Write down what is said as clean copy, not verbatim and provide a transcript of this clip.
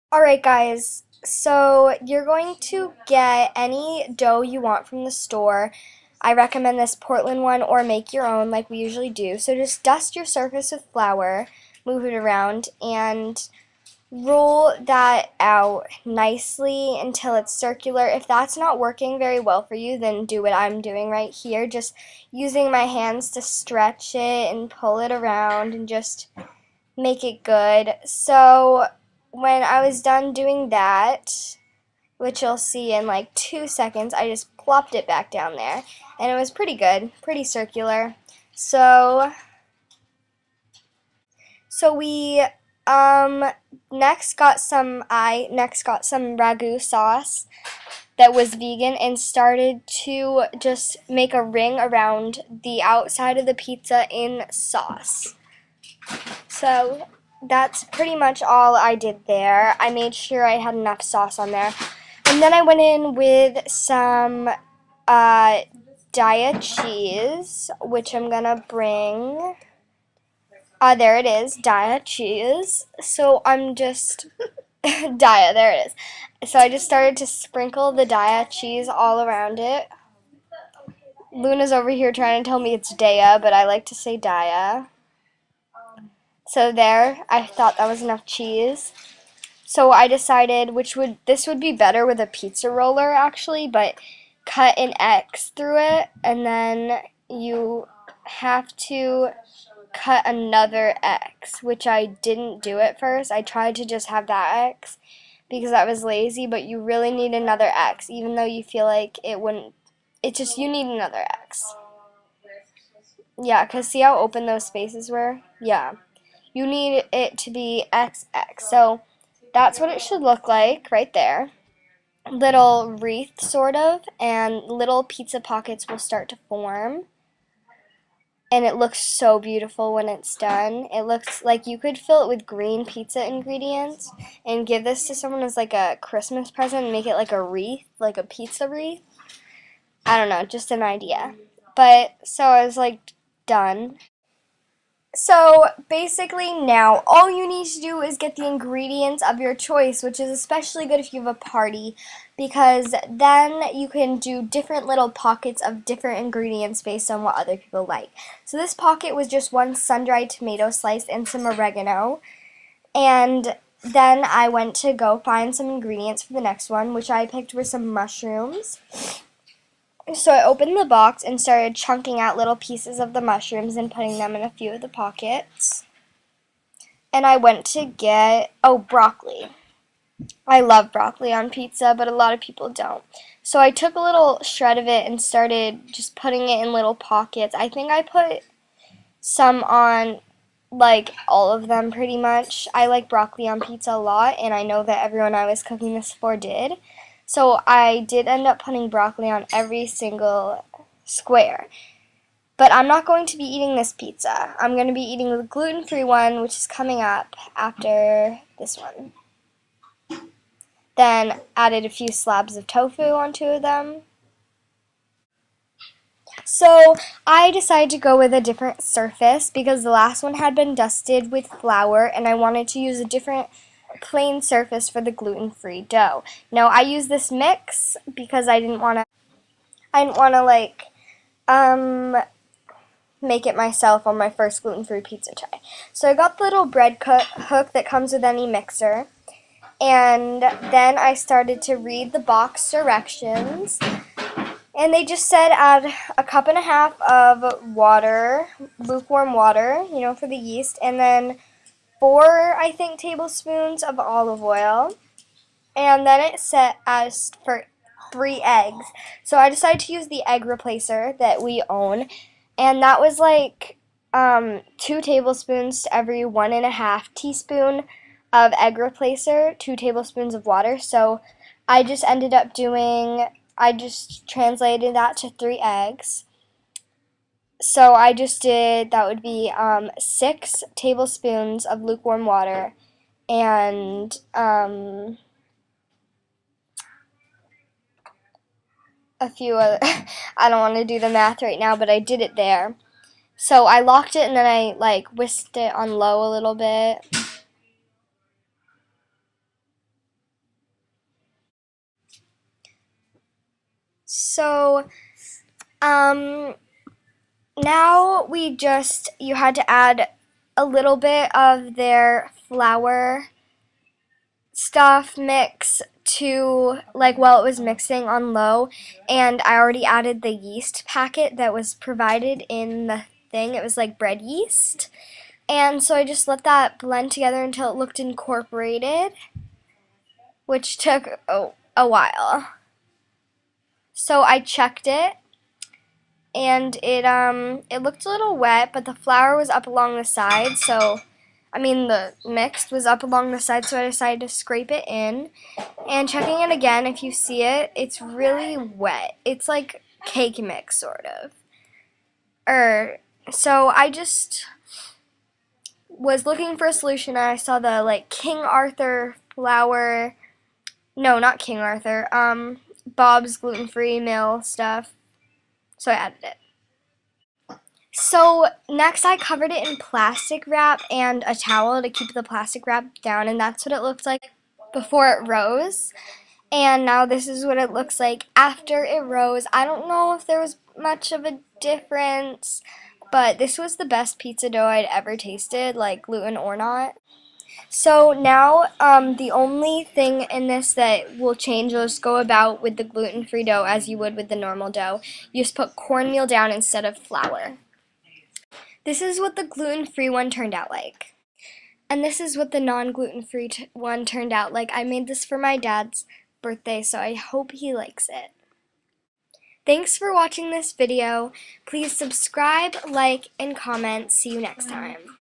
Alright guys, so you're going to get any dough you want from the store. I recommend this Portland one or make your own like we usually do. So just dust your surface with flour, move it around, and roll that out nicely until it's circular. If that's not working very well for you, then do what I'm doing right here, just using my hands to stretch it and pull it around and just make it good. So when I was done doing that, which you'll see in like 2 seconds, I just plopped it back down there, and it was pretty good, pretty circular. So we next got some ragu sauce that was vegan and started to just make a ring around the outside of the pizza in sauce. So that's pretty much all I did there. I made sure I had enough sauce on there. And then I went in with some Daya cheese, which I'm going to bring. There it is, Daya cheese. So I'm just, Daya, there it is. So I just started to sprinkle the Daya cheese all around it. Luna's over here trying to tell me it's Daya, but I like to say Daya. So there, I thought that was enough cheese. So I decided this would be better with a pizza roller actually, but cut an X through it, and then you have to cut another X, which I didn't do at first. I tried to just have that X because I was lazy, but you really need another X, even though you feel like it wouldn't. You need another X. Yeah, because see how open those spaces were? Yeah. You need it to be XX. So that's what it should look like right there. Little wreath, sort of, and little pizza pockets will start to form. And it looks so beautiful when it's done. It looks like you could fill it with green pizza ingredients and give this to someone as like a Christmas present and make it like a wreath, like a pizza wreath. I don't know, just an idea. But so I was like done. So basically now all you need to do is get the ingredients of your choice, which is especially good if you have a party, because then you can do different little pockets of different ingredients based on what other people like. So this pocket was just one sun-dried tomato slice and some oregano, and then I went to go find some ingredients for the next one, which I picked were some mushrooms. So I opened the box and started chunking out little pieces of the mushrooms and putting them in a few of the pockets. And I went to get, broccoli. I love broccoli on pizza, but a lot of people don't. So I took a little shred of it and started just putting it in little pockets. I think I put some on, like, all of them pretty much. I like broccoli on pizza a lot, and I know that everyone I was cooking this for did. So I did end up putting broccoli on every single square. But I'm not going to be eating this pizza. I'm going to be eating the gluten-free one, which is coming up after this one. Then added a few slabs of tofu on two of them. So I decided to go with a different surface because the last one had been dusted with flour, and I wanted to use a different plain surface for the gluten-free dough. Now I use this mix because I didn't want to like make it myself on my first gluten-free pizza try. So I got the little bread hook that comes with any mixer, and then I started to read the box directions, and they just said add a 1.5 cups of water, lukewarm water, for the yeast, and then 4, I think, tablespoons of olive oil, and then it set as for 3 eggs. So I decided to use the egg replacer that we own, and that was like 2 tablespoons to every 1.5 teaspoon of egg replacer, 2 tablespoons of water. So I just ended up I just translated that to 3 eggs. So I just did, that would be 6 tablespoons of lukewarm water and a few other, I don't want to do the math right now, but I did it there. So I locked it and then I whisked it on low a little bit. So, now you had to add a little bit of their flour stuff mix to, like, while it was mixing on low, and I already added the yeast packet that was provided in the thing. It was like bread yeast. And so I just let that blend together until it looked incorporated, which took a while. So I checked it, and it looked a little wet, but the flour was up along the side, so the mix was up along the side, so I decided to scrape it in. And checking it again, if you see it, it's really wet. It's like cake mix, sort of. So I just was looking for a solution, and I saw the, like, King Arthur flour. No, not King Arthur. Bob's gluten-free meal stuff. So I added it. So next I covered it in plastic wrap and a towel to keep the plastic wrap down, and that's what it looked like before it rose. And now this is what it looks like after it rose. I don't know if there was much of a difference, but this was the best pizza dough I'd ever tasted, like gluten or not. So now the only thing in this that will change, you'll just go about with the gluten-free dough as you would with the normal dough. You just put cornmeal down instead of flour. This is what the gluten-free one turned out like. And this is what the non-gluten-free one turned out like. I made this for my dad's birthday, so I hope he likes it. Thanks for watching this video. Please subscribe, like, and comment. See you next time.